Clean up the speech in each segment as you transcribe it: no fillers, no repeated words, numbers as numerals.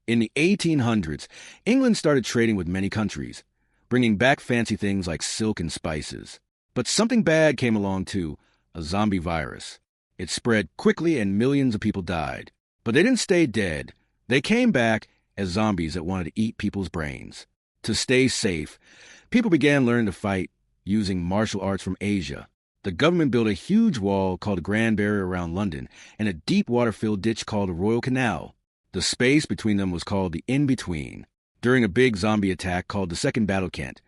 In the 1800s, England started trading with many countries, bringing back fancy things like silk and spices. But something bad came along too, a zombie virus. It spread quickly and millions of people died. But they didn't stay dead. They came back as zombies that wanted to eat people's brains. To stay safe, people began learning to fight using martial arts from Asia. The government built a huge wall called the Grand Barrier around London and a deep water-filled ditch called the Royal Canal. The space between them was called the In-Between. During a big zombie attack called the Second Battle of Kent,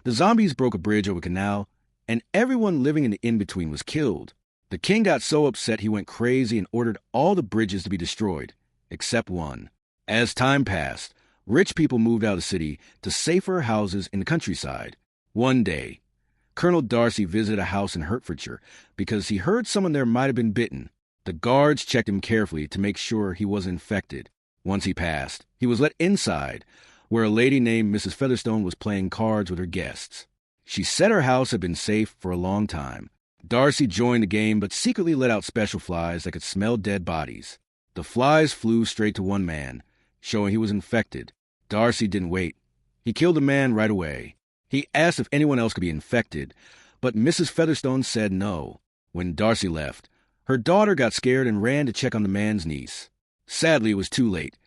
the zombies broke a bridge over a canal, and everyone living in the In-Between was killed. The king got so upset he went crazy and ordered all the bridges to be destroyed, except one. As time passed, rich people moved out of the city to safer houses in the countryside. One day, Colonel Darcy visited a house in Hertfordshire because he heard someone there might have been bitten. The guards checked him carefully to make sure he wasn't infected. Once he passed, he was let inside, where a lady named Mrs. Featherstone was playing cards with her guests. She said her house had been safe for a long time. Darcy joined the game but secretly let out special flies that could smell dead bodies. The flies flew straight to one man, showing he was infected. Darcy didn't wait. He killed the man right away. He asked if anyone else could be infected, but Mrs. Featherstone said no. When Darcy left, her daughter got scared and ran to check on the man's niece. Sadly, it was too late.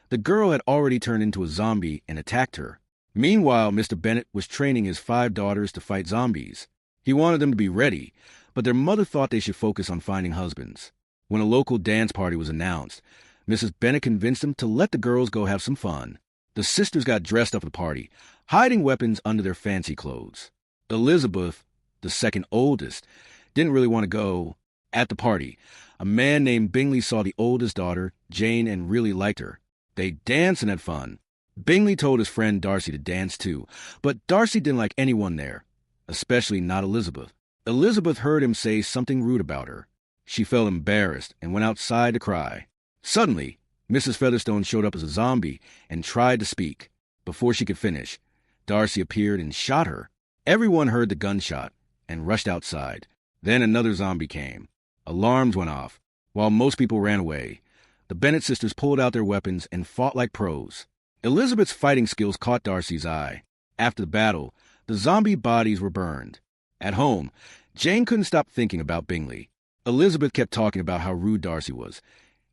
The girl had already turned into a zombie and attacked her. Meanwhile, Mr. Bennet was training his 5 daughters to fight zombies. He wanted them to be ready, but their mother thought they should focus on finding husbands. When a local dance party was announced, Mrs. Bennet convinced them to let the girls go have some fun. The sisters got dressed up at the party, hiding weapons under their fancy clothes. Elizabeth, the second oldest, didn't really want to go. At the party, a man named Bingley saw the oldest daughter, Jane, and really liked her. They danced and had fun. Bingley told his friend Darcy to dance too, but Darcy didn't like anyone there, especially not Elizabeth. Elizabeth heard him say something rude about her. She felt embarrassed and went outside to cry. Suddenly, Mrs. Featherstone showed up as a zombie and tried to speak. Before she could finish, Darcy appeared and shot her. Everyone heard the gunshot and rushed outside. Then another zombie came. Alarms went off. While most people ran away, the Bennet sisters pulled out their weapons and fought like pros. Elizabeth's fighting skills caught Darcy's eye. After the battle, the zombie bodies were burned. At home, Jane couldn't stop thinking about Bingley. Elizabeth kept talking about how rude Darcy was,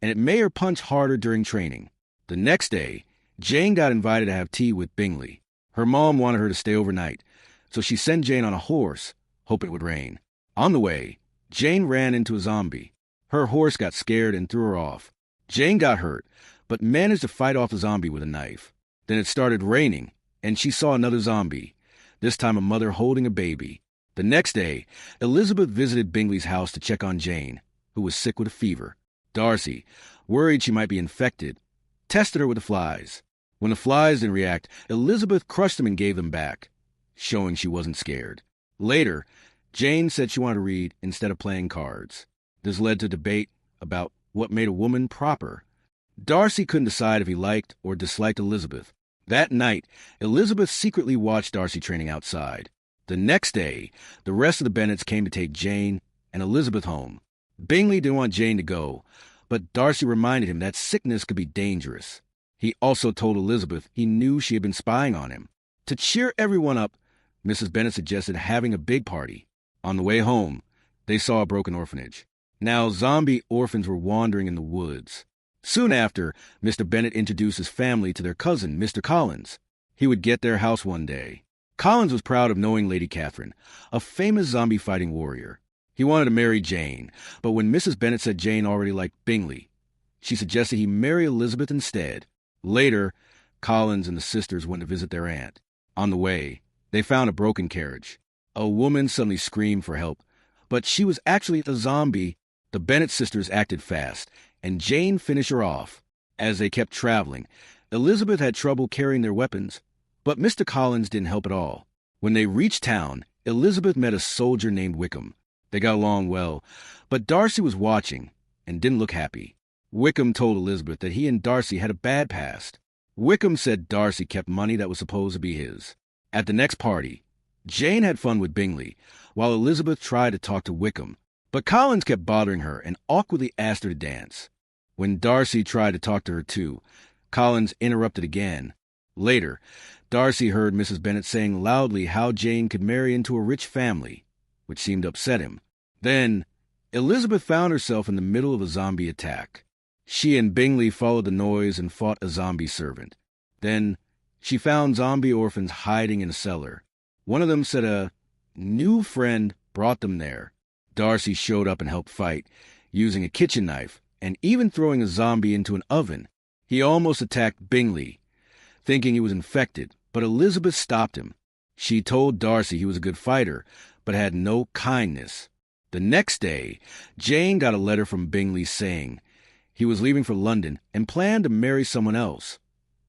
and it made her punch harder during training. The next day, Jane got invited to have tea with Bingley. Her mom wanted her to stay overnight, so she sent Jane on a horse, hoping it would rain. On the way, Jane ran into a zombie. Her horse got scared and threw her off. Jane got hurt, but managed to fight off the zombie with a knife. Then it started raining, and she saw another zombie, this time a mother holding a baby. The next day, Elizabeth visited Bingley's house to check on Jane, who was sick with a fever. Darcy, worried she might be infected, tested her with the flies. When the flies didn't react, Elizabeth crushed them and gave them back, showing she wasn't scared. Later, Jane said she wanted to read instead of playing cards. This led to debate about what made a woman proper. Darcy couldn't decide if he liked or disliked Elizabeth. That night, Elizabeth secretly watched Darcy training outside. The next day, the rest of the Bennets came to take Jane and Elizabeth home. Bingley didn't want Jane to go, but Darcy reminded him that sickness could be dangerous. He also told Elizabeth he knew she had been spying on him. To cheer everyone up, Mrs. Bennet suggested having a big party. On the way home, they saw a broken orphanage. Now, zombie orphans were wandering in the woods. Soon after, Mr. Bennet introduced his family to their cousin, Mr. Collins. He would get their house one day. Collins was proud of knowing Lady Catherine, a famous zombie-fighting warrior. He wanted to marry Jane, but when Mrs. Bennet said Jane already liked Bingley, she suggested he marry Elizabeth instead. Later, Collins and the sisters went to visit their aunt. On the way, they found a broken carriage. A woman suddenly screamed for help, but she was actually a zombie. The Bennet sisters acted fast, and Jane finished her off. As they kept traveling, Elizabeth had trouble carrying their weapons, but Mr. Collins didn't help at all. When they reached town, Elizabeth met a soldier named Wickham. They got along well, but Darcy was watching and didn't look happy. Wickham told Elizabeth that he and Darcy had a bad past. Wickham said Darcy kept money that was supposed to be his. At the next party, Jane had fun with Bingley, while Elizabeth tried to talk to Wickham, but Collins kept bothering her and awkwardly asked her to dance. When Darcy tried to talk to her too, Collins interrupted again. Later, Darcy heard Mrs. Bennet saying loudly how Jane could marry into a rich family, which seemed to upset him. Then, Elizabeth found herself in the middle of a zombie attack. She and Bingley followed the noise and fought a zombie servant. Then, she found zombie orphans hiding in a cellar. One of them said a new friend brought them there. Darcy showed up and helped fight, using a kitchen knife and even throwing a zombie into an oven. He almost attacked Bingley, thinking he was infected, but Elizabeth stopped him. She told Darcy he was a good fighter, but had no kindness. The next day, Jane got a letter from Bingley saying he was leaving for London and planned to marry someone else,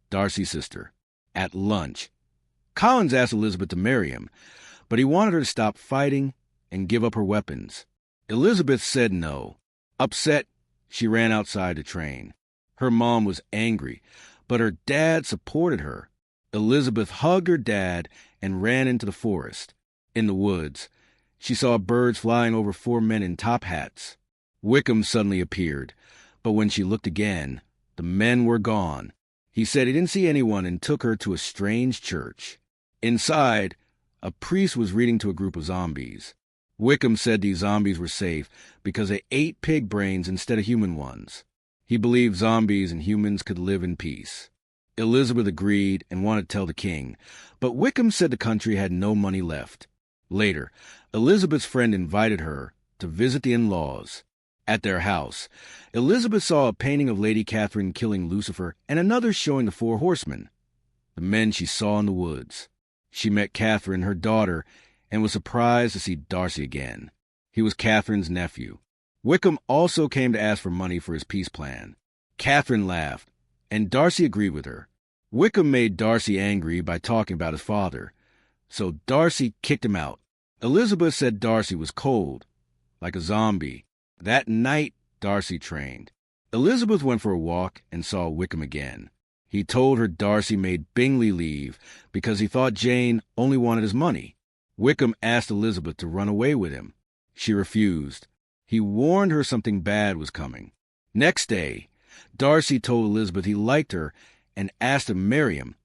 Darcy's sister, at lunch. Collins asked Elizabeth to marry him, but he wanted her to stop fighting and give up her weapons. Elizabeth said no. Upset, she ran outside the train. Her mom was angry, but her dad supported her. Elizabeth hugged her dad and ran into the forest. In the woods, she saw birds flying over 4 men in top hats. Wickham suddenly appeared, but when she looked again, the men were gone. He said he didn't see anyone and took her to a strange church. Inside, a priest was reading to a group of zombies. Wickham said these zombies were safe because they ate pig brains instead of human ones. He believed zombies and humans could live in peace. Elizabeth agreed and wanted to tell the king, but Wickham said the country had no money left. Later, Elizabeth's friend invited her to visit the in-laws. At their house, Elizabeth saw a painting of Lady Catherine killing Lucifer and another showing the 4 horsemen, the men she saw in the woods. She met Catherine, her daughter, and was surprised to see Darcy again. He was Catherine's nephew. Wickham also came to ask for money for his peace plan. Catherine laughed, and Darcy agreed with her. Wickham made Darcy angry by talking about his father, so Darcy kicked him out. Elizabeth said Darcy was cold, like a zombie. That night, Darcy trained. Elizabeth went for a walk and saw Wickham again. He told her Darcy made Bingley leave because he thought Jane only wanted his money. Wickham asked Elizabeth to run away with him. She refused. He warned her something bad was coming. Next day, Darcy told Elizabeth he liked her and asked to marry him,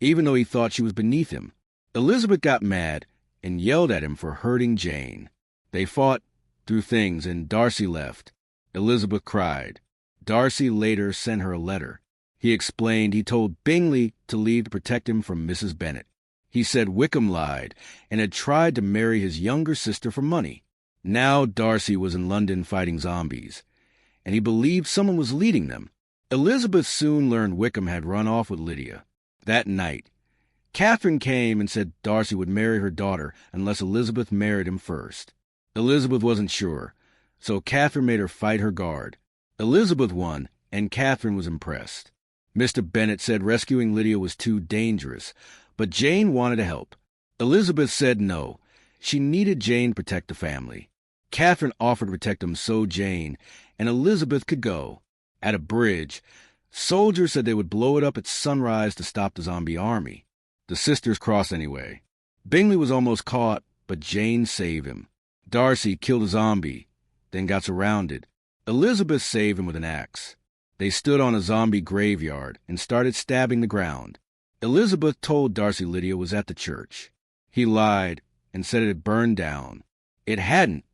even though he thought she was beneath him. Elizabeth got mad and yelled at him for hurting Jane. They fought through things and Darcy left. Elizabeth cried. Darcy later sent her a letter. He explained he told Bingley to leave to protect him from Mrs. Bennet. He said Wickham lied and had tried to marry his younger sister for money. Now Darcy was in London fighting zombies, and he believed someone was leading them. Elizabeth soon learned Wickham had run off with Lydia. That night, Catherine came and said Darcy would marry her daughter unless Elizabeth married him first. Elizabeth wasn't sure, so Catherine made her fight her guard. Elizabeth won, and Catherine was impressed. Mr. Bennet said rescuing Lydia was too dangerous, but Jane wanted to help. Elizabeth said no. She needed Jane to protect the family. Catherine offered to protect them so Jane and Elizabeth could go. At a bridge, soldiers said they would blow it up at sunrise to stop the zombie army. The sisters crossed anyway. Bingley was almost caught, but Jane saved him. Darcy killed a zombie, then got surrounded. Elizabeth saved him with an axe. They stood on a zombie graveyard and started stabbing the ground. Elizabeth told Darcy Lydia was at the church. He lied and said it had burned down. It hadn't.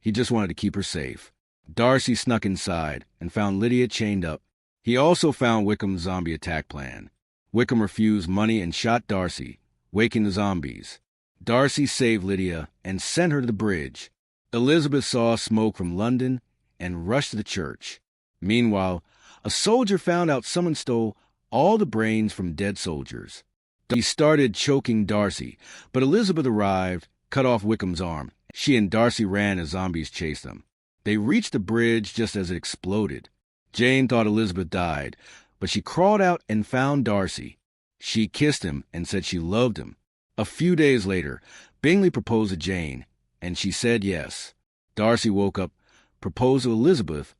He just wanted to keep her safe. Darcy snuck inside and found Lydia chained up. He also found Wickham's zombie attack plan. Wickham refused money and shot Darcy, waking the zombies. Darcy saved Lydia and sent her to the bridge. Elizabeth saw smoke from London and rushed to the church. Meanwhile, a soldier found out someone stole all the brains from dead soldiers. He started choking Darcy, but Elizabeth arrived, cut off Wickham's arm. She and Darcy ran as zombies chased them. They reached the bridge just as it exploded. Jane thought Elizabeth died, but she crawled out and found Darcy. She kissed him and said she loved him. A few days later, Bingley proposed to Jane, and she said yes. Darcy woke up, proposed to Elizabeth,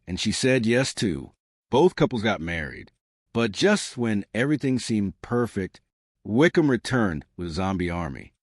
and she said yes too. Both couples got married. But just when everything seemed perfect, Wickham returned with a zombie army.